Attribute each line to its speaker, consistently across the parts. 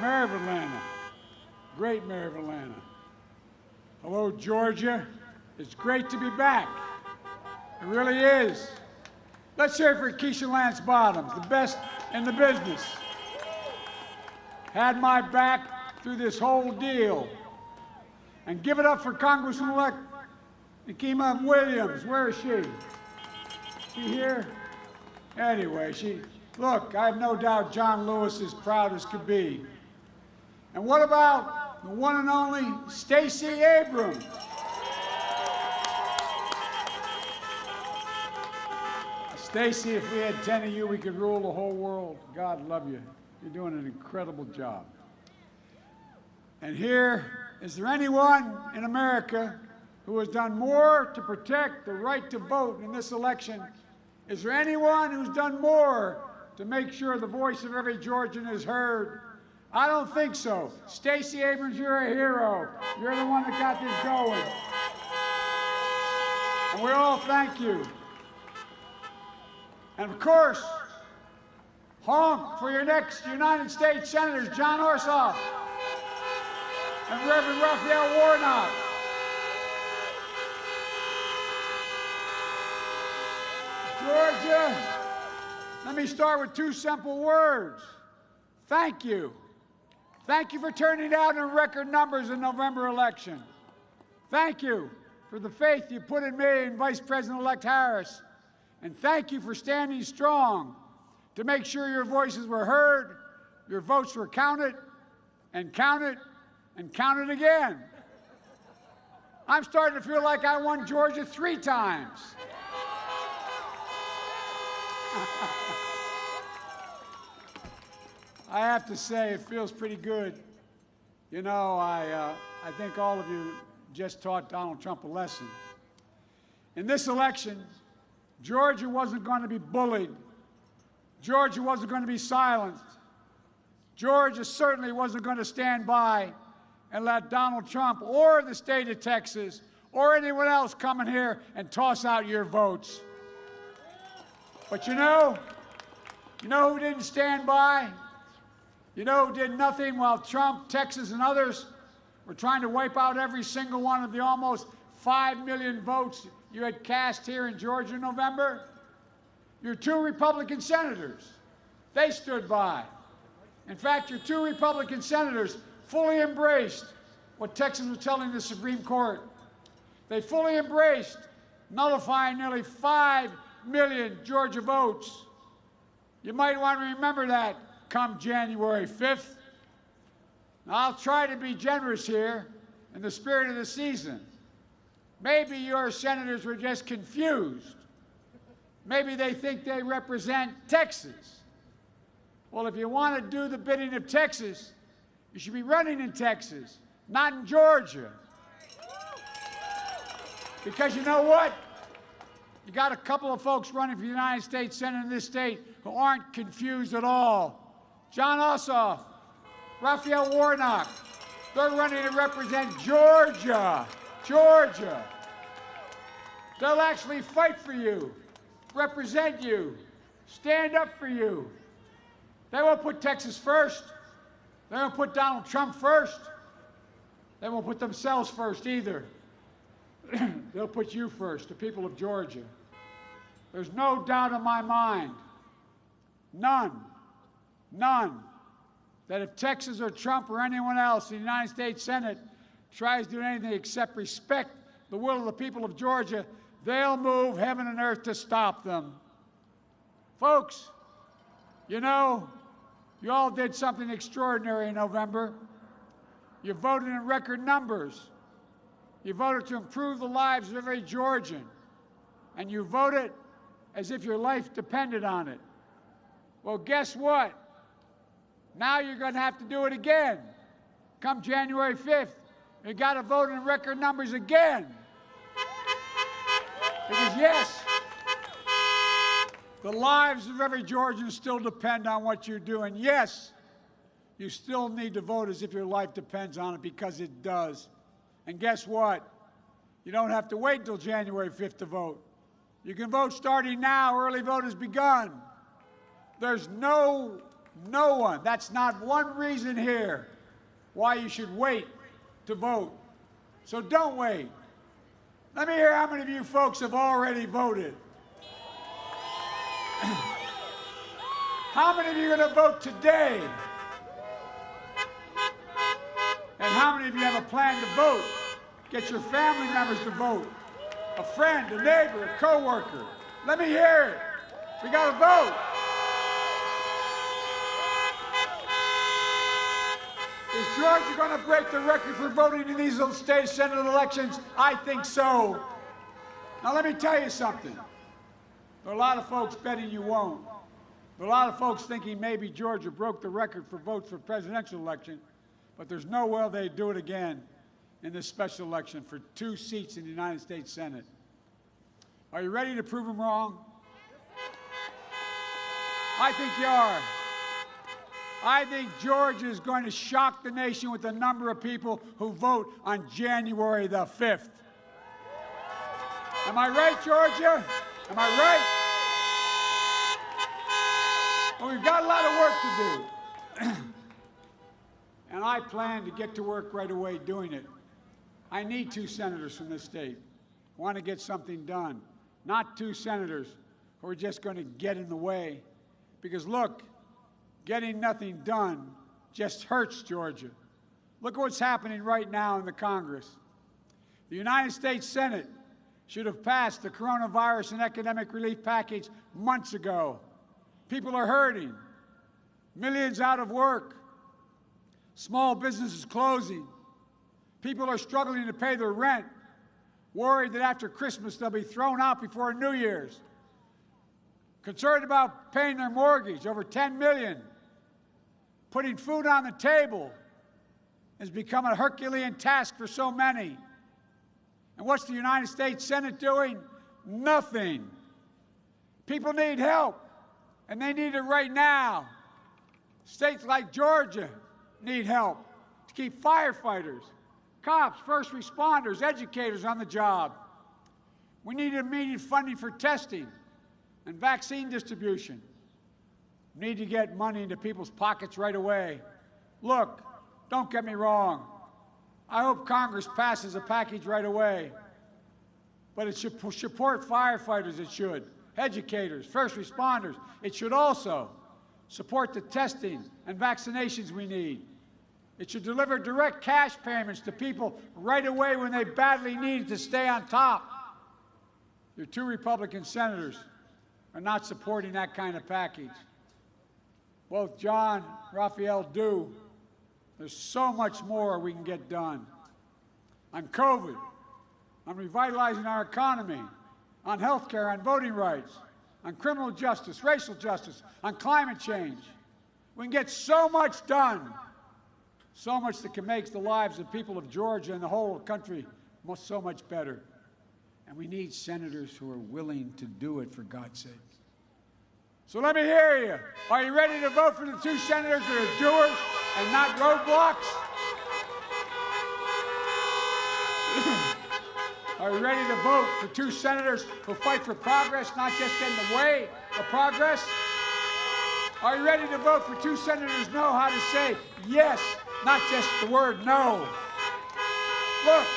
Speaker 1: Mayor of Atlanta, great Mayor of Atlanta. Hello, Georgia. It's great to be back. It really is. Let's hear it for Keisha Lance Bottoms, the best in the business. Had my back through this whole deal. And give it up for Congresswoman-elect Nikema Williams. Where is she? Is she here? Anyway, look, I have no doubt John Lewis is proud as could be. And what about the one and only Stacey Abrams? Stacey, if we had 10 of you, we could rule the whole world. God love you. You're doing an incredible job. And here, is there anyone in America who has done more to protect the right to vote in this election? Is there anyone who's done more to make sure the voice of every Georgian is heard? I don't think so. Stacey Abrams, you're a hero. You're the one that got this going. And we all thank you. And of course, honk for your next United States Senators, John Ossoff and Reverend Raphael Warnock. Georgia, let me start with two simple words. Thank you. Thank you for turning out in record numbers in the November election. Thank you for the faith you put in me and Vice President-elect Harris. And thank you for standing strong to make sure your voices were heard, your votes were counted, and counted, and counted again. I'm starting to feel like I won Georgia 3 times. I have to say, it feels pretty good. You know, I think all of you just taught Donald Trump a lesson. In this election, Georgia wasn't going to be bullied. Georgia wasn't going to be silenced. Georgia certainly wasn't going to stand by and let Donald Trump or the state of Texas or anyone else come in here and toss out your votes. But you know who didn't stand by? You know who did nothing while Trump, Texas, and others were trying to wipe out every single one of the almost 5 million votes you had cast here in Georgia in November? Your 2 Republican senators. They stood by. In fact, your 2 Republican senators fully embraced what Texas was telling the Supreme Court. They fully embraced nullifying nearly 5 million Georgia votes. You might want to remember that come January 5th. Now, I'll try to be generous here in the spirit of the season. Maybe your senators were just confused. Maybe they think they represent Texas. Well, if you want to do the bidding of Texas, you should be running in Texas, not in Georgia. Because you know what? You got a couple of folks running for the United States Senate in this state who aren't confused at all. John Ossoff, Raphael Warnock, they're running to represent Georgia. Georgia. They'll actually fight for you, represent you, stand up for you. They won't put Texas first. They won't put Donald Trump first. They won't put themselves first either. They'll put you first, the people of Georgia. There's no doubt in my mind, none, that if Texas or Trump or anyone else in the United States Senate tries to do anything except respect the will of the people of Georgia, they'll move heaven and earth to stop them. Folks, you know, you all did something extraordinary in November. You voted in record numbers. You voted to improve the lives of every Georgian. And you voted as if your life depended on it. Well, guess what? Now you're going to have to do it again. Come January 5th, you got to vote in record numbers again. Because yes, the lives of every Georgian still depend on what you do. And yes, you still need to vote as if your life depends on it, because it does. And guess what? You don't have to wait until January 5th to vote. You can vote starting now. Early vote has begun. There's no No one. That's not one reason here why you should wait to vote. So don't wait. Let me hear how many of you folks have already voted. How many of you are going to vote today? And how many of you have a plan to vote? Get your family members to vote. A friend, a neighbor, a coworker. Let me hear it. We got to vote. Is Georgia going to break the record for voting in these little state Senate elections? I think so. Now let me tell you something. There are a lot of folks betting you won't. There are a lot of folks thinking maybe Georgia broke the record for votes for presidential election, but there's no way they'd do it again in this special election for 2 seats in the United States Senate. Are you ready to prove them wrong? I think you are. I think Georgia is going to shock the nation with the number of people who vote on January the 5th. Am I right, Georgia? Am I right? Well, we've got a lot of work to do. And I plan to get to work right away doing it. I need 2 senators from this state who want to get something done, not 2 senators who are just going to get in the way. Because look, getting nothing done just hurts Georgia. Look at what's happening right now in the Congress. The United States Senate should have passed the coronavirus and economic relief package months ago. People are hurting. Millions out of work. Small businesses closing. People are struggling to pay their rent, worried that after Christmas they'll be thrown out before New Year's. Concerned about paying their mortgage, over $10 million. Putting food on the table has become a Herculean task for so many. And what's the United States Senate doing? Nothing. People need help, and they need it right now. States like Georgia need help to keep firefighters, cops, first responders, educators on the job. We need immediate funding for testing and vaccine distribution. We need to get money into people's pockets right away. Look, don't get me wrong. I hope Congress passes a package right away. But it should support firefighters, it should. Educators, first responders. It should also support the testing and vaccinations we need. It should deliver direct cash payments to people right away when they badly need it to stay on top. Your 2 Republican senators are not supporting that kind of package. Both John, Raphael do. There's so much more we can get done. On COVID, on revitalizing our economy, on health care, on voting rights, on criminal justice, racial justice, on climate change. We can get so much done, so much that can make the lives of people of Georgia and the whole country so much better. And we need senators who are willing to do it, for God's sake. So let me hear you. Are you ready to vote for the 2 senators that are doers and not roadblocks? Are you ready to vote for 2 senators who fight for progress, not just get in the way of progress? Are you ready to vote for 2 senators who know how to say yes, not just the word no? Look,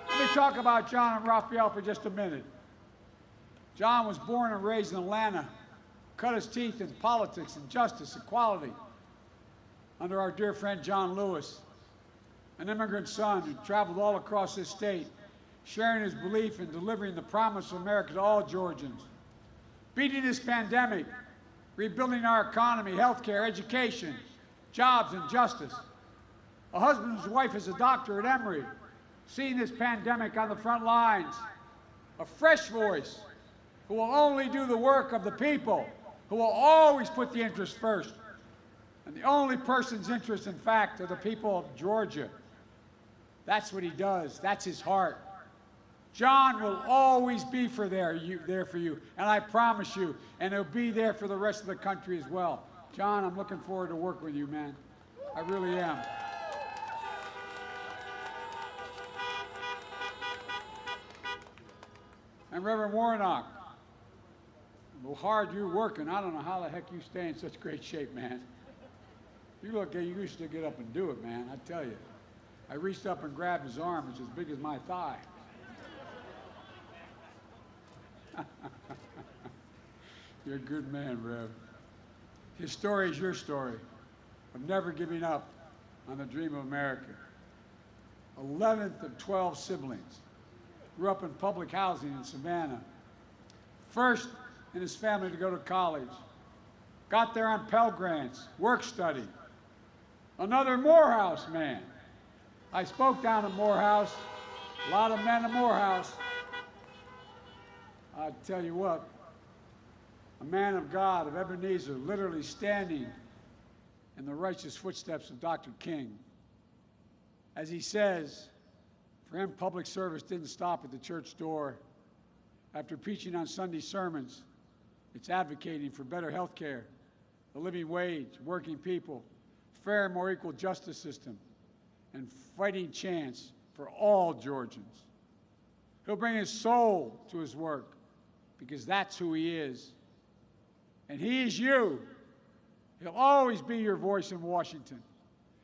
Speaker 1: let me talk about John and Raphael for just a minute. John was born and raised in Atlanta, cut his teeth in politics and justice, equality, under our dear friend John Lewis, an immigrant son who traveled all across this state, sharing his belief in delivering the promise of America to all Georgians, beating this pandemic, rebuilding our economy, health care, education, jobs, and justice. A husband whose wife is a doctor at Emory, seeing this pandemic on the front lines. A fresh voice who will only do the work of the people, who will always put the interest first. And the only person's interest, in fact, are the people of Georgia. That's what he does. That's his heart. John will always be there for you, and I promise you, and he'll be there for the rest of the country as well. John, I'm looking forward to working with you, man. I really am. And Reverend Warnock, The hard you're working, I don't know how the heck you stay in such great shape, man. You look, you used to get up and do it, man, I tell you. I reached up and grabbed his arm, it's as big as my thigh. You're a good man, Rev. His story is your story of never giving up on the dream of America. 11th of 12 siblings. Grew up in public housing in Savannah. First in his family to go to college. Got there on Pell Grants, work study. Another Morehouse man. I spoke down at Morehouse. A lot of men at Morehouse. I tell you what, a man of God, of Ebenezer, literally standing in the righteous footsteps of Dr. King. As he says, for him, public service didn't stop at the church door. After preaching on Sunday sermons, it's advocating for better health care, the living wage, working people, fair and more equal justice system, and fighting chance for all Georgians. He'll bring his soul to his work because that's who he is. And he is you. He'll always be your voice in Washington.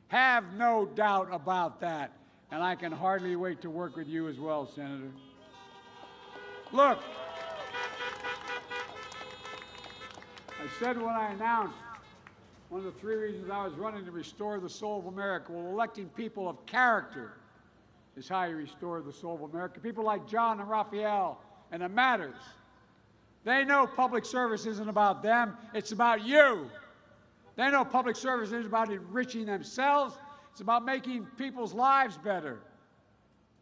Speaker 1: Have no doubt about that. And I can hardly wait to work with you as well, Senator. Look, I said when I announced one of the 3 reasons I was running to restore the soul of America. Well, electing people of character is how you restore the soul of America. People like John and Raphael, and it matters. They know public service isn't about them, it's about you. They know public service isn't about enriching themselves, it's about making people's lives better.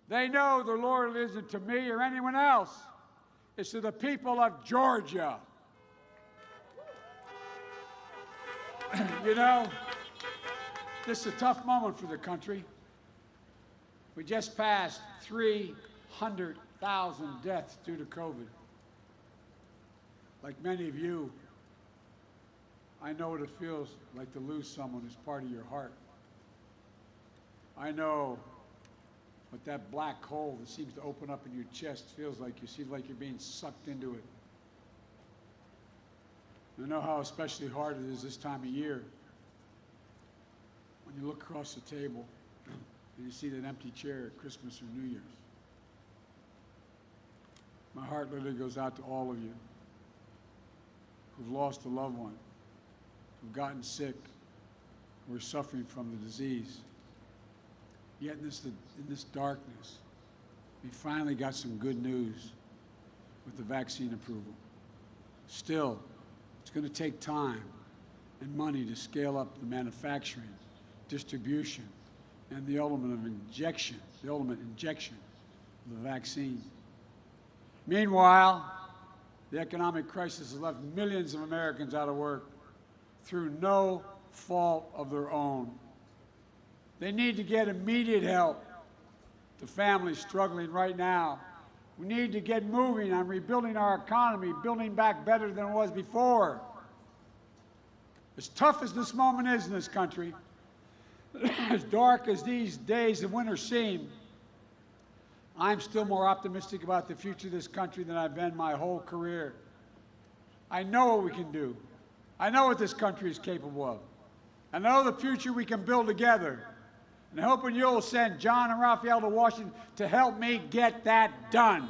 Speaker 1: They know the Lord isn't to me or anyone else, it's to the people of Georgia. You know, this is a tough moment for the country. We just passed 300,000 deaths due to COVID. Like many of you, I know what it feels like to lose someone who's part of your heart. I know what that black hole that seems to open up in your chest feels like. You see like you're being sucked into it. I know how especially hard it is this time of year when you look across the table and you see that empty chair at Christmas or New Year's. My heart literally goes out to all of you who've lost a loved one, who've gotten sick, who are suffering from the disease. Yet in this darkness, we finally got some good news with the vaccine approval. Still, it's going to take time and money to scale up the manufacturing, distribution, and the ultimate injection of the vaccine. Meanwhile, the economic crisis has left millions of Americans out of work through no fault of their own. They need to get immediate help to families struggling right now. We need to get moving on rebuilding our economy, building back better than it was before. As tough as this moment is in this country, as dark as these days of winter seem, I'm still more optimistic about the future of this country than I've been my whole career. I know what we can do. I know what this country is capable of. I know the future we can build together. And I'm hoping you'll send John and Raphael to Washington to help me get that done.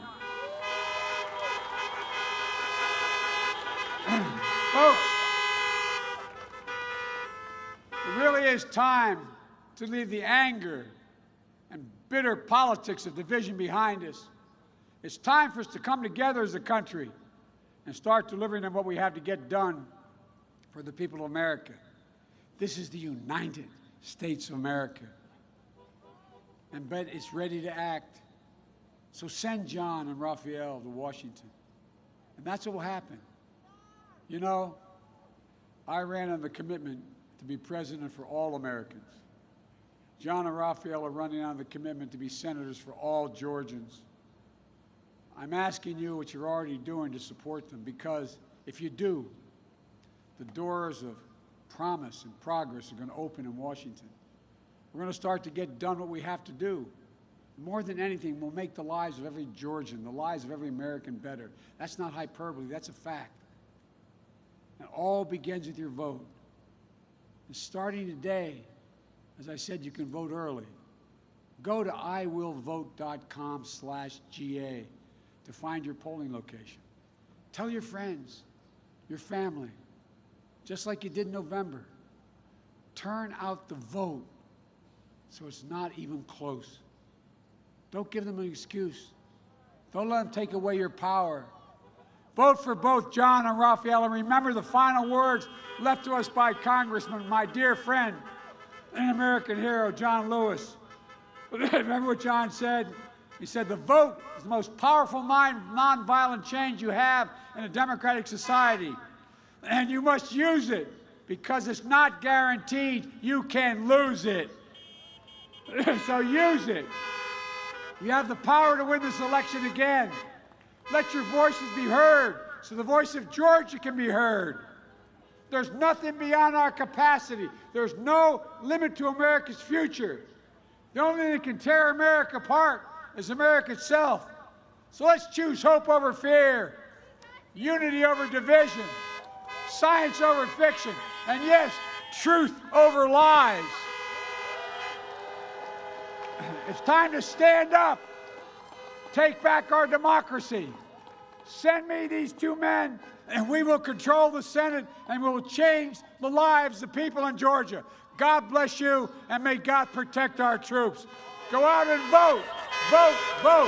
Speaker 1: Folks, it really is time to leave the anger and bitter politics of division behind us. It's time for us to come together as a country and start delivering on what we have to get done for the people of America. This is the United States of America. And bet it's ready to act. So send John and Raphael to Washington. And that's what will happen. You know, I ran on the commitment to be president for all Americans. John and Raphael are running on the commitment to be senators for all Georgians. I'm asking you what you're already doing to support them, because if you do, the doors of promise and progress are going to open in Washington. We're going to start to get done what we have to do. More than anything, we'll make the lives of every Georgian, the lives of every American better. That's not hyperbole, that's a fact. It all begins with your vote. And starting today, as I said, you can vote early. Go to iwillvote.com/GA to find your polling location. Tell your friends, your family, just like you did in November. Turn out the vote so it's not even close. Don't give them an excuse. Don't let them take away your power. Vote for both John and Raphael, and remember the final words left to us by Congressman, my dear friend and American hero, John Lewis. Remember what John said? He said, the vote is the most powerful nonviolent change you have in a democratic society, and you must use it because it's not guaranteed you can lose it. So use it. You have the power to win this election again. Let your voices be heard so the voice of Georgia can be heard. There's nothing beyond our capacity. There's no limit to America's future. The only thing that can tear America apart is America itself. So let's choose hope over fear, unity over division, science over fiction, and yes, truth over lies. It's time to stand up, take back our democracy. Send me these two men, and we will control the Senate, and we will change the lives of people in Georgia. God bless you, and may God protect our troops. Go out and vote, vote, vote.